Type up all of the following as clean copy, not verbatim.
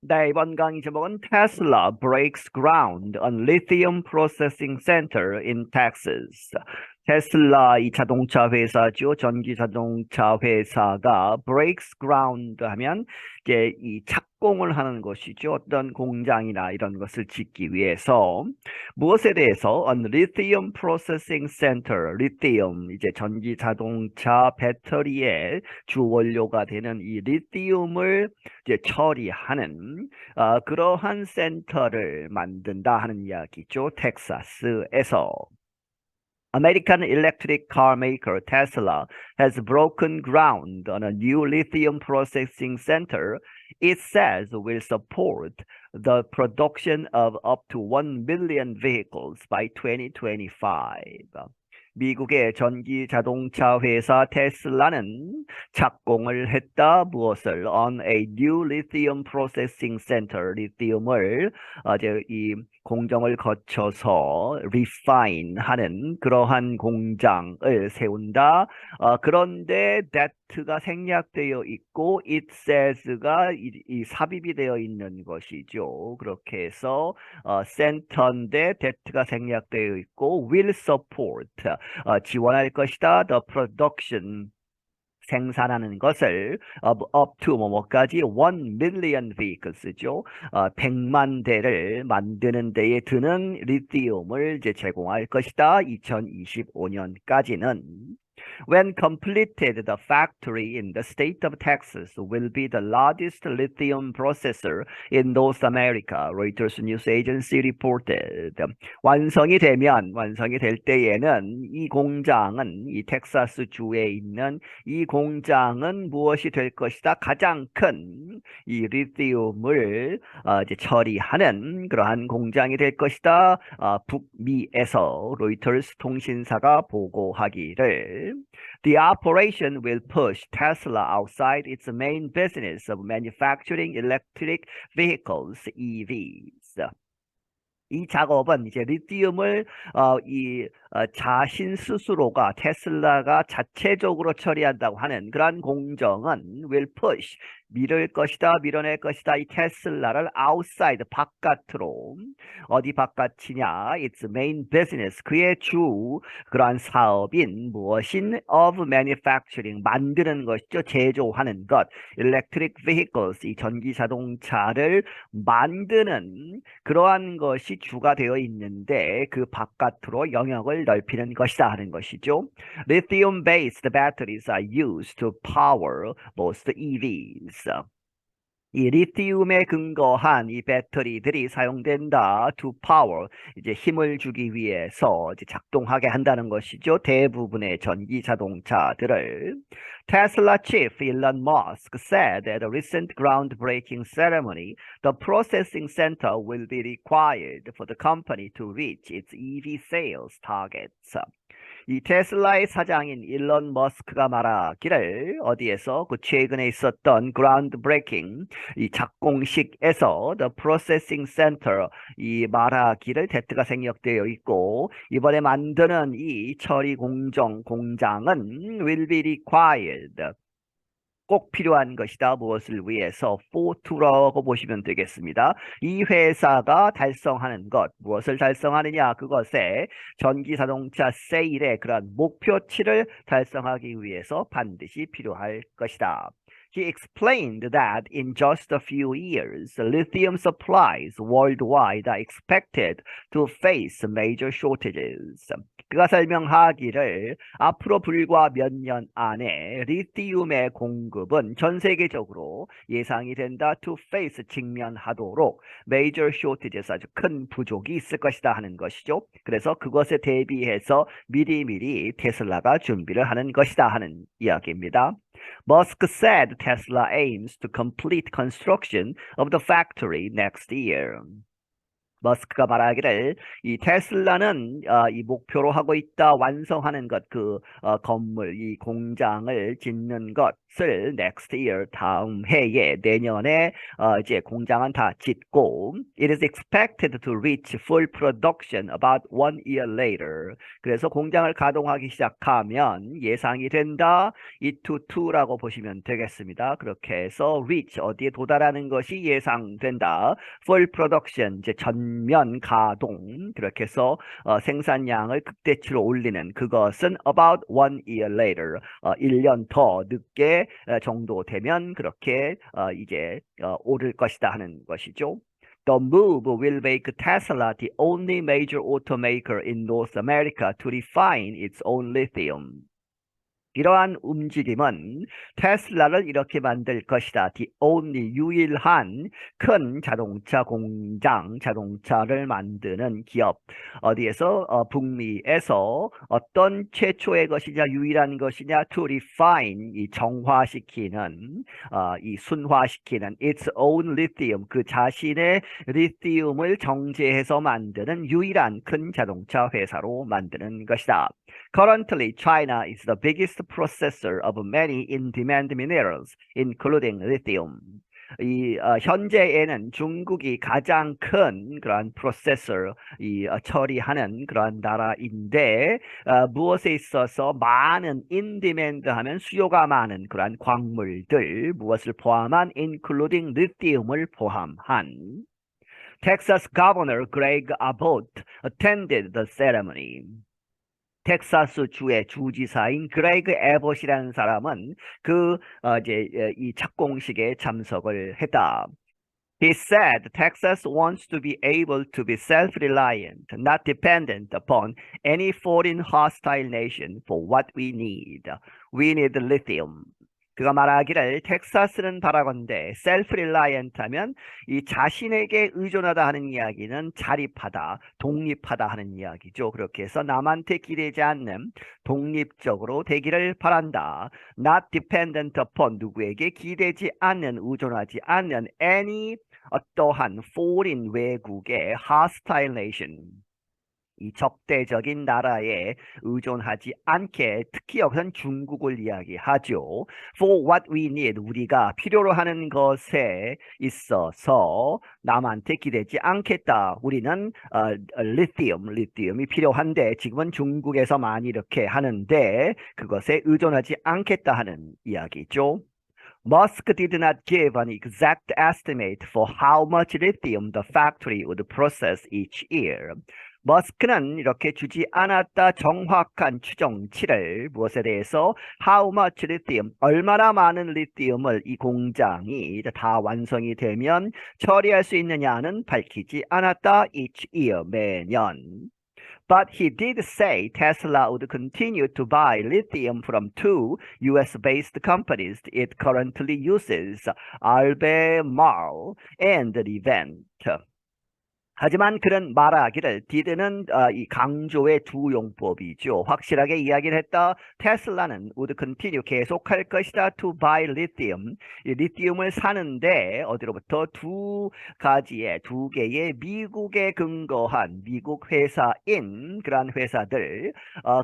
네, 이번 강의 제목은 Tesla breaks ground on lithium processing center in Texas. 테슬라 이 자동차 회사죠. 전기 자동차 회사가 breaks ground 하면 이제 이 착공을 하는 것이죠. 어떤 공장이나 이런 것을 짓기 위해서 무엇에 대해서 on lithium processing center, 리튬 이제 전기 자동차 배터리의 주 원료가 되는 이 리튬을 이제 처리하는 그러한 센터를 만든다 하는 이야기죠. 텍사스에서. American electric car maker Tesla has broken ground on a new lithium processing center it says will support the production of up to 1 million vehicles by 2025. 미국의 전기 자동차 회사 테슬라는 착공을 했다. 무엇을? On a new lithium processing center. 리튬을 이제 이 공정을 거쳐서 refine 하는 그러한 공장을 세운다. 그런데 that가 생략되어 있고 it says가 이 삽입이 되어 있는 것이죠. 그렇게 해서 center인데 that가 생략되어 있고 will support 지원할 것이다. The production 생산하는 것을 up to 뭐뭐까지 1 million vehicles죠. 100만 대를 만드는 데에 드는 리튬을 이제 제공할 것이다. 2025년까지는. When completed, the factory in the state of Texas will be the largest lithium processor in North America, Reuters news agency reported. 완성이 될 때에는 이 공장은 이 텍사스 주에 있는 이 공장은 무엇이 될 것이다? 가장 큰 이 리튬을 이제 처리하는 그러한 공장이 될 것이다. 북미에서 로이터스 통신사가 보고하기를. The operation will push Tesla outside its main business of manufacturing electric vehicles, EVs. 이 작업은 이제 리튬을 자신 스스로가 테슬라가 자체적으로 처리한다고 하는 그러한 공정은 will push 밀어낼 것이다. 이 테슬라를 outside 바깥으로 어디 바깥이냐? Its main business 그의 주 그러한 사업인 무엇인 of manufacturing 만드는 것이죠. 제조하는 것. electric vehicles 이 전기 자동차를 만드는 그러한 것이 주가 되어 있는데 그 바깥으로 영역을 넓히는 것이다 하는 것이죠. Lithium-based batteries are used to power most EVs. 이 리튬에 근거한 이 배터리들이 사용된다. To power 이제 힘을 주기 위해서 이제 작동하게 한다는 것이죠. 대부분의 전기 자동차들을. Tesla chief Elon Musk said at a recent groundbreaking ceremony, the processing center will be required for the company to reach its EV sales targets. 이 테슬라의 사장인 일론 머스크가 말하기를 어디에서 그 최근에 있었던 그라운드 브레이킹 이 작공식에서 The Processing Center 이 말하기를 that가 생략되어 있고 이번에 만드는 이 처리 공장은 will be required 꼭 필요한 것이다. 무엇을 위해서? for to라고 보시면 되겠습니다. 이 회사가 달성하는 것, 무엇을 달성하느냐? 그것에 전기 자동차 세일의 그런 목표치를 달성하기 위해서 반드시 필요할 것이다. He explained that in just a few years, lithium supplies worldwide are expected to face major shortages. 그가 설명하기를 앞으로 불과 몇 년 안에 리튬의 공급은 전 세계적으로 예상이 된다. to face 직면하도록 major shortages 아주 큰 부족이 있을 것이다 하는 것이죠. 그래서 그것에 대비해서 미리미리 테슬라가 준비를 하는 것이다 하는 이야기입니다. Musk said Tesla aims to complete construction of the factory next year. 머스크가 말하기를 이 테슬라는 이 목표로 하고 있다 완성하는 것, 건물, 이 공장을 짓는 것을 next year 다음 해에 내년에 이제 공장은 다 짓고 it is expected to reach full production about 1 year later. 그래서 공장을 가동하기 시작하면 예상이 된다. it to 2라고 보시면 되겠습니다. 그렇게 해서 reach 어디에 도달하는 것이 예상된다. full production 이제 전면 가동 그렇게 해서 생산량을 극대치로 올리는 그것은 about 1 year later 1년 더 늦게 정도 되면 그렇게 이제 오를 것이다 하는 것이죠. The move will make Tesla the only major automaker in North America to refine its own lithium. 이러한 움직임은 테슬라를 이렇게 만들 것이다. The only 유일한 큰 자동차 공장, 자동차를 만드는 기업. 어디에서? 북미에서 어떤 최초의 것이냐, 유일한 것이냐, to refine, 이 정화시키는, 이 순화시키는 its own lithium, 그 자신의 리튬을 정제해서 만드는 유일한 큰 자동차 회사로 만드는 것이다. Currently, China is the biggest processor of many in-demand minerals, including lithium. 현재에는 중국이 가장 큰 그러한 프로세서, 처리하는 그러한 나라인데 무엇에 있어서 많은 in-demand 하면 수요가 많은 그러한 광물들, 무엇을 포함한 including lithium을 포함한 Texas Governor Greg Abbott attended the ceremony. 텍사스 주의 주지사인 그레이그 에봇이라는 사람은 이 착공식에 참석을 했다. He said Texas wants to be able to be self-reliant, not dependent upon any foreign hostile nation for what we need. We need lithium. 그가 말하기를 텍사스는 바라건대 self-reliant 하면 이 자신에게 의존하다 하는 이야기는 자립하다, 독립하다 하는 이야기죠. 그렇게 해서 남한테 기대지 않는 독립적으로 되기를 바란다. Not dependent upon 누구에게 기대지 않는, 의존하지 않는 any 어떠한 foreign 외국의 hostile nation. 이 적대적인 나라에 의존하지 않게 특히 여기서는 중국을 이야기하죠. For what we need, 우리가 필요로 하는 것에 있어서 남한테 기대지 않겠다. 우리는 리튬이 필요한데 지금은 중국에서 많이 이렇게 하는데 그것에 의존하지 않겠다 하는 이야기죠. Musk did not give an exact estimate for how much lithium the factory would process each year. 머스크는 이렇게 주지 않았다 정확한 추정치를 무엇에 대해서 how much lithium 얼마나 많은 리튬을 이 공장이 다 완성이 되면 처리할 수 있느냐는 밝히지 않았다 each year 매년. But he did say Tesla would continue to buy lithium from 2 US-based companies it currently uses, Albemarle and Livent. 하지만 그는 말하기를 did는 이 강조의 두 용법이죠. 확실하게 이야기를 했다. 테슬라는 would continue 계속할 것이다 to buy lithium. 이 리튬을 사는데 어디로부터 두 개의 미국에 근거한 미국 회사인 그러한 회사들.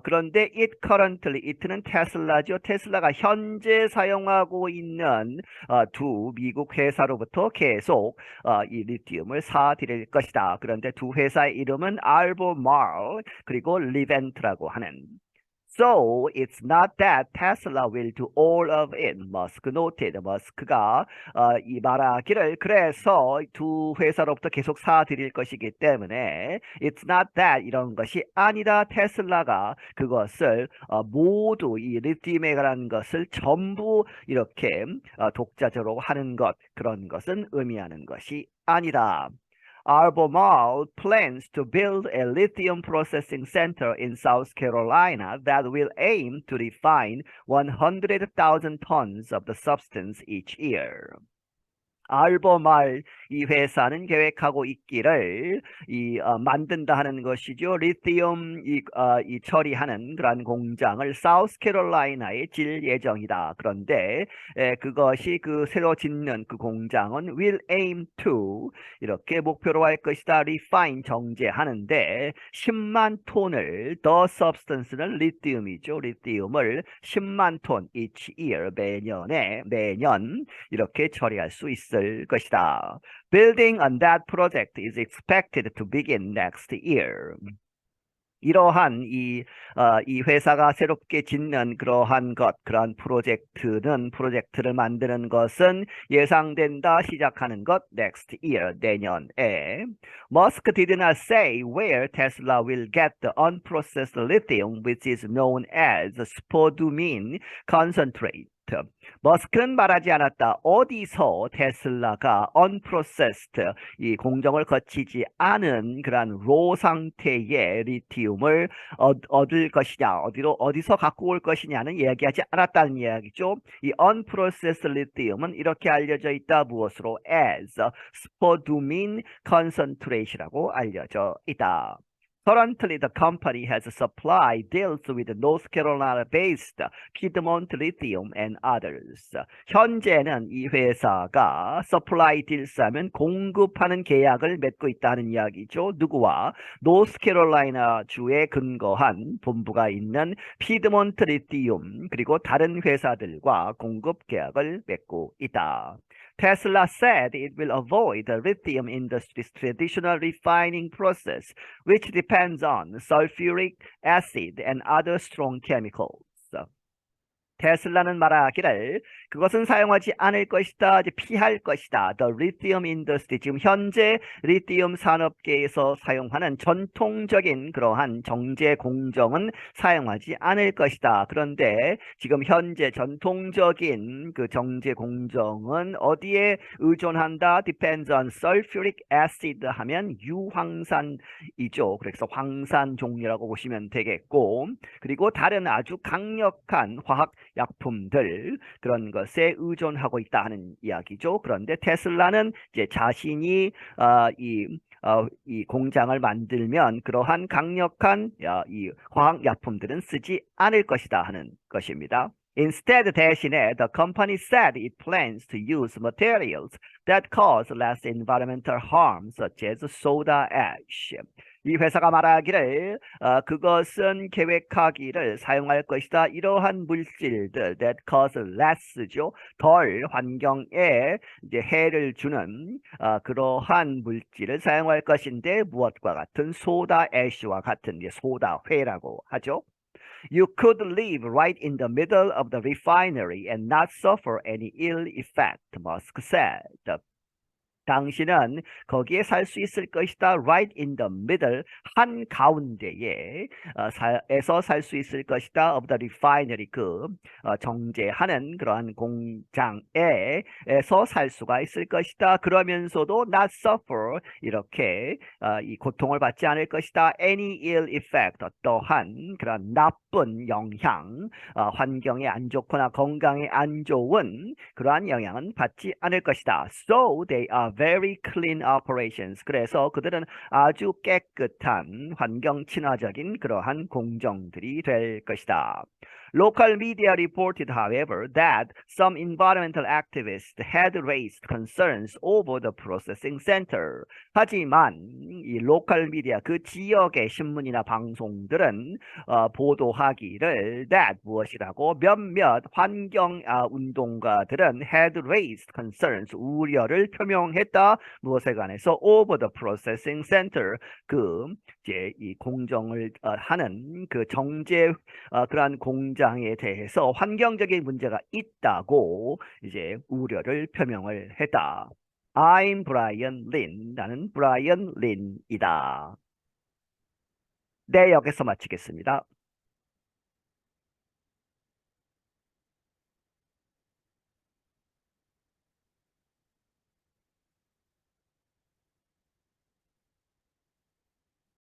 그런데 it는 테슬라죠. 테슬라가 현재 사용하고 있는 두 미국 회사로부터 계속 이 리튬을 사들일 것이다. 그런데 두 회사의 이름은 Albemarle 그리고 Livent라고 하는. So it's not that Tesla will do all of it. Musk noted. 머스크가 이 말하기를 그래서 두 회사로부터 계속 사들일 것이기 때문에 it's not that 이런 것이 아니다. 테슬라가 그것을 모두 이 리튬에 관한 것을 전부 이렇게 독자적으로 하는 것 그런 것은 의미하는 것이 아니다. Albemarle plans to build a lithium processing center in South Carolina that will aim to refine 100,000 tons of the substance each year. 알버말 이 회사는 계획하고 있기를 만든다 하는 것이죠. 리튬 이 처리하는 그러한 공장을 사우스캐롤라이나에 질 예정이다. 그런데 그것이 그 새로 짓는 그 공장은 will aim to 이렇게 목표로 할 것이다. refine 정제하는데 10만 톤을 the substance는 리튬이죠. 리튬을 10만 톤 each year 매년 이렇게 처리할 수 있을 것이다. Building on that project is expected to begin next year. 이러한 이 회사가 새롭게 짓는 그러한 프로젝트를 만드는 것은 예상된다. 시작하는 것 next year 내년에. Musk did not say where Tesla will get the unprocessed lithium, which is known as spodumene concentrate. 머스크는 말하지 않았다. 어디서 테슬라가 unprocessed 이 공정을 거치지 않은 그러한 로 상태의 리튬을 얻을 것이냐, 어디서 갖고 올 것이냐는 이야기하지 않았다는 이야기죠. 이 unprocessed 리튬은 이렇게 알려져 있다. 무엇으로? as spodumene concentrate라고 알려져 있다. Currently, the company has supply deals with North Carolina-based Piedmont Lithium and others. 현재는 이 회사가 supply deals 하면 공급하는 계약을 맺고 있다는 이야기죠. 누구와? 노스캐롤라이나 주에 근거한 본부가 있는 피드몬트 리튬 그리고 다른 회사들과 공급 계약을 맺고 있다. Tesla said it will avoid the lithium industry's traditional refining process, which depends on sulfuric acid and other strong chemicals. 테슬라는 말하기를 그것은 사용하지 않을 것이다. 이제 피할 것이다. The lithium industry 지금 현재 리튬 산업계에서 사용하는 전통적인 그러한 정제 공정은 사용하지 않을 것이다. 그런데 지금 현재 전통적인 그 정제 공정은 어디에 의존한다? Depends on sulfuric acid 하면 유황산이죠. 그래서 황산 종류라고 보시면 되겠고 그리고 다른 아주 강력한 화학 약품들 그런 것에 의존하고 있다 하는 이야기죠. 그런데 테슬라는 이제 자신이 이 공장을 만들면 그러한 강력한 이 화학 약품들은 쓰지 않을 것이다 하는 것입니다. Instead, 대신에 the company said it plans to use materials that cause less environmental harm, such as soda ash. 이 회사가 말하기를 그것은 계획하기를 사용할 것이다. 이러한 물질들 that cause less죠. 덜 환경에 이제 해를 주는 그러한 물질을 사용할 것인데 무엇과 같은 소다 애쉬와 같은 이제 소다회라고 하죠. You could live right in the middle of the refinery and not suffer any ill effect, Musk said. 당신은 거기에 살 수 있을 것이다. Right in the middle, 한 가운데에 에서 살 수 있을 것이다. Of the refinery, 그 정제하는 그러한 공장에서 살 수가 있을 것이다. 그러면서도 not suffer, 이렇게 이 고통을 받지 않을 것이다. Any ill effect, 어떠한 그런 나쁜 영향, 환경에 안 좋거나 건강에 안 좋은 그러한 영향은 받지 않을 것이다. So they are very clean operations. 그래서 그들은 아주 깨끗한 환경 친화적인 그러한 공정들이 될 것이다. Local media reported, however, that some environmental activists had raised concerns over the processing center. 하지만 이 로컬 미디어, 그 지역의 신문이나 방송들은 보도하기를 that 무엇이라고 몇몇 환경 운동가들은 had raised concerns, 우려를 표명했다. 무엇에 관해서? over the processing center, 그 이제 이 공정을 하는 그 정제 그러한 공장에 대해서 환경적인 문제가 있다고 이제 우려를 표명을 했다. I'm Brian Lin. 나는 브라이언 린이다. 네, 여기서 마치겠습니다.